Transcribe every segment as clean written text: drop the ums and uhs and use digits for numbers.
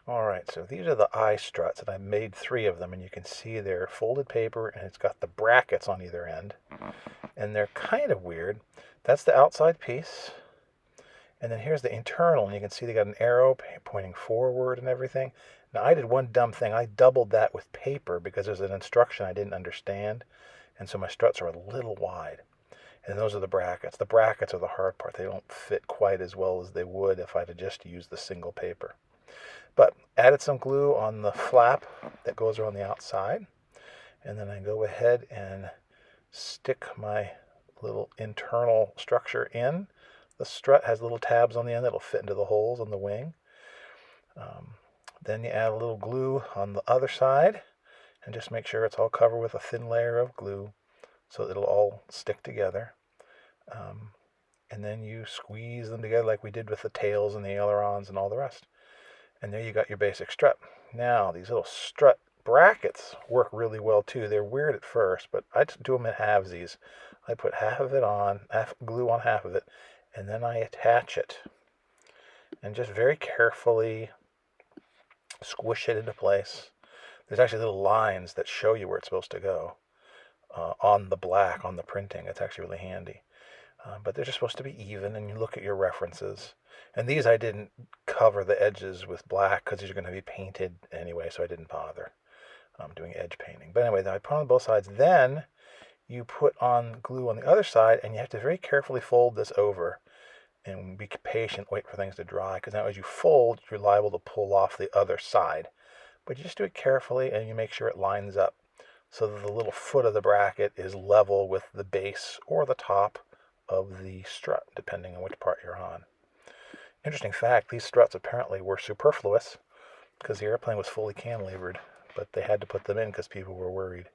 All right, so these are the I-struts, and I made three of them, and you can see they're folded paper, and it's got the brackets on either end, and they're kind of weird. That's the outside piece, and then here's the internal, and you can see they got an arrow pointing forward and everything. Now, I did one dumb thing. I doubled that with paper because there's an instruction I didn't understand, and so my struts are a little wide. And those are the brackets. The brackets are the hard part. They don't fit quite as well as they would if I'd have just used the single paper. But added some glue on the flap that goes around the outside. And then I go ahead and stick my little internal structure in. The strut has little tabs on the end that'll fit into the holes on the wing. Um, then you add a little glue on the other side and just make sure it's all covered with a thin layer of glue so it'll all stick together. Um, and then you squeeze them together like we did with the tails and the ailerons and all the rest. And there you got your basic strut. Now, these little strut brackets work really well too. They're weird at first, but I just do them in halvesies. I put half of it on, half glue on half of it, and then I attach it. And just very carefully squish it into place. There's actually little lines that show you where it's supposed to go on the black, on the printing. It's actually really handy. But they're just supposed to be even, and you look at your references. And these I didn't cover the edges with black because these are going to be painted anyway, so I didn't bother doing edge painting. But anyway, then I put on both sides. Then you put on glue on the other side, and you have to very carefully fold this over and be patient, wait for things to dry, because now as you fold, you're liable to pull off the other side. But you just do it carefully, and you make sure it lines up so that the little foot of the bracket is level with the base or the top of the strut, depending on which part you're on. Interesting fact, these struts apparently were superfluous because the airplane was fully cantilevered, but they had to put them in because people were worried.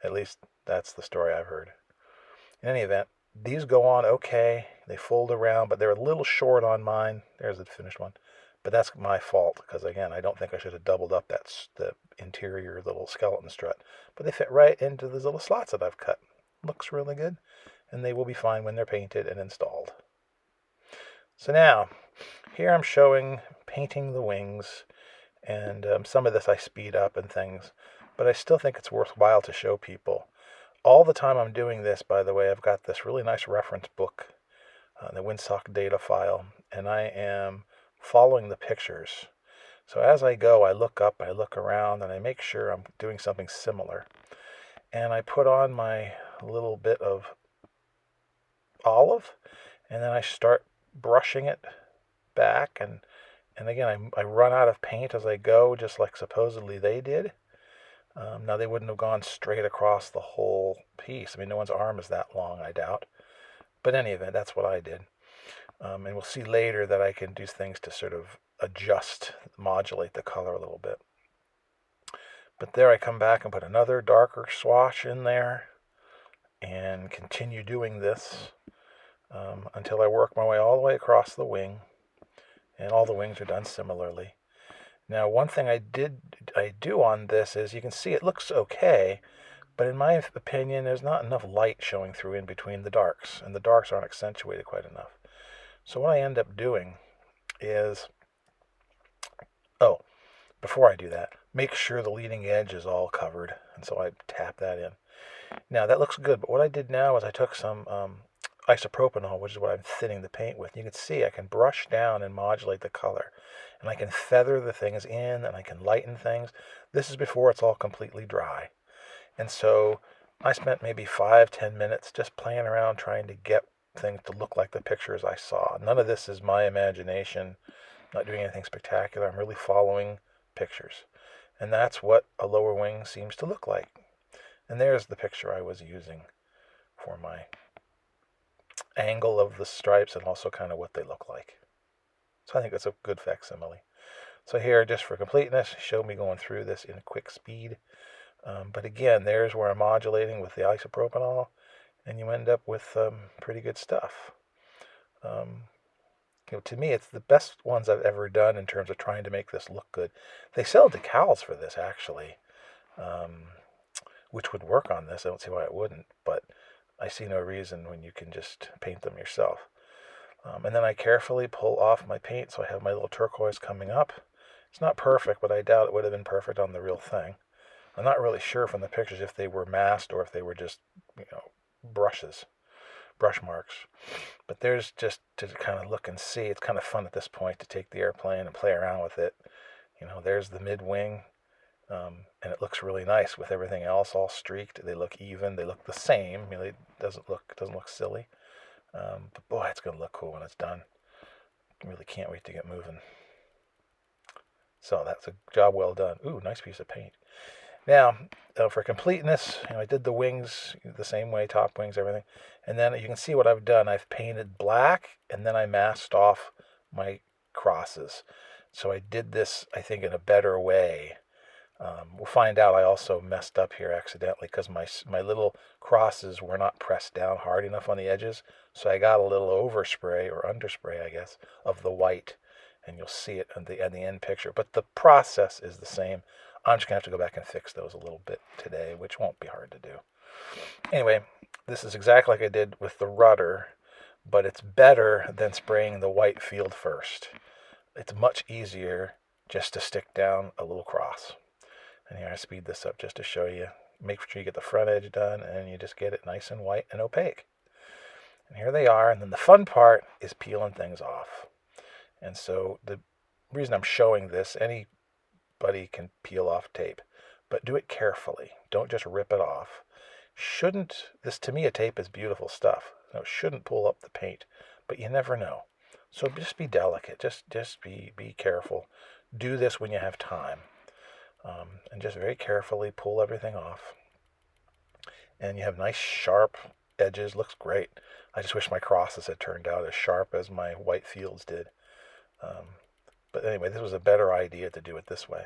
At least that's the story I've heard. In any event, these go on okay. They fold around, but they're a little short on mine. There's the finished one. But that's my fault because, again, I don't think I should have doubled up the interior little skeleton strut. But they fit right into these little slots that I've cut. Looks really good, and they will be fine when they're painted and installed. So now, here I'm showing painting the wings, and some of this I speed up and things, but I still think it's worthwhile to show people. All the time I'm doing this, by the way, I've got this really nice reference book, the Windsock data file, and I am following the pictures. So as I go, I look up, I look around, and I make sure I'm doing something similar. And I put on my little bit of olive, and then I start brushing it back, and again, I run out of paint as I go, just like supposedly they did. Now, they wouldn't have gone straight across the whole piece. I mean, no one's arm is that long, I doubt. But in any event, that's what I did. And we'll see later that I can do things to sort of adjust, modulate the color a little bit. But there I come back and put another darker swatch in there and continue doing this until I work my way all the way across the wing. And all the wings are done similarly. Now, one thing I do on this is you can see it looks okay, but in my opinion, there's not enough light showing through in between the darks, and the darks aren't accentuated quite enough. So what I end up doing is, oh, before I do that, make sure the leading edge is all covered, and so I tap that in. Now, that looks good, but what I did now is I took some isopropanol, which is what I'm thinning the paint with. You can see I can brush down and modulate the color, and I can feather the things in, and I can lighten things. This is before it's all completely dry. And so I spent maybe 5-10 minutes just playing around trying to get things to look like the pictures I saw. None of this is my imagination. I'm not doing anything spectacular. I'm really following pictures. And that's what a lower wing seems to look like. And there's the picture I was using for my angle of the stripes and also kind of what they look like. So I think that's a good facsimile. So here, just for completeness, show me going through this in quick speed. But again, there's where I'm modulating with the isopropanol, and you end up with pretty good stuff. To me, it's the best ones I've ever done in terms of trying to make this look good. They sell decals for this, actually, which would work on this. I don't see why it wouldn't, but I see no reason when you can just paint them yourself. And then I carefully pull off my paint, so I have my little turquoise coming up, It's not perfect, but I doubt it would have been perfect on the real thing. I'm not really sure from the pictures if they were masked or if they were just, brushes, brush marks. But there's just to kind of look and see. It's kind of fun at this point to take the airplane and play around with it. There's the mid wing, and it looks really nice with everything else all streaked. They look even. They look the same. It doesn't look silly. But boy, it's gonna look cool when it's done. Really can't wait to get moving. So that's a job well done. Ooh, nice piece of paint. Now, for completeness, I did the wings the same way, top wings, everything. And then you can see what I've done. I've painted black, and then I masked off my crosses. So I did this, I think, in a better way. We'll find out I also messed up here accidentally because my little crosses were not pressed down hard enough on the edges. So I got a little overspray, or underspray, I guess, of the white. And you'll see it in the end picture. But the process is the same. I'm just going to have to go back and fix those a little bit today, which won't be hard to do. Anyway, this is exactly like I did with the rudder, but it's better than spraying the white field first. It's much easier just to stick down a little cross. And here I speed this up just to show you. Make sure you get the front edge done, and you just get it nice and white and opaque. And here they are, and then the fun part is peeling things off. And so the reason I'm showing this, anybody can peel off tape, but do it carefully. Don't just rip it off. This to me, a tape is beautiful stuff. It shouldn't pull up the paint, but you never know. So just be delicate. Just be careful. Do this when you have time. And just very carefully pull everything off. And you have nice sharp edges. Looks great. I just wish my crosses had turned out as sharp as my white fields did. But anyway, this was a better idea to do it this way.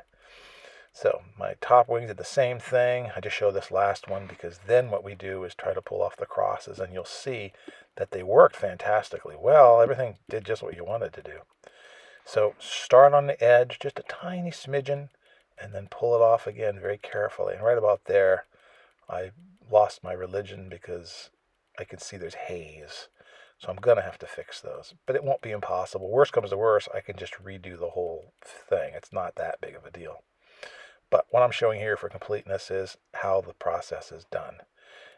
So my top wings did the same thing. I just showed this last one because then what we do is try to pull off the crosses, and you'll see that they worked fantastically well. Everything did just what you wanted to do. So start on the edge, just a tiny smidgen, and then pull it off again very carefully. And right about there, I lost my religion because I can see there's haze. So I'm going to have to fix those. But it won't be impossible. Worst comes to worst, I can just redo the whole thing. It's not that big of a deal. But what I'm showing here for completeness is how the process is done.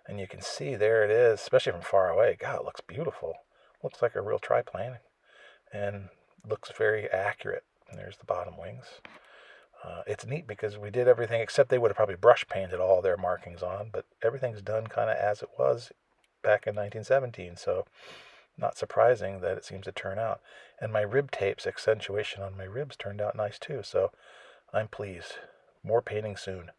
And you can see there it is, especially from far away. God, it looks beautiful. Looks like a real triplane. And looks very accurate. And there's the bottom wings. It's neat because we did everything, except they would have probably brush painted all their markings on. But everything's done kind of as it was back in 1917. So not surprising that it seems to turn out. And my rib tapes, accentuation on my ribs turned out nice too. So I'm pleased. More painting soon.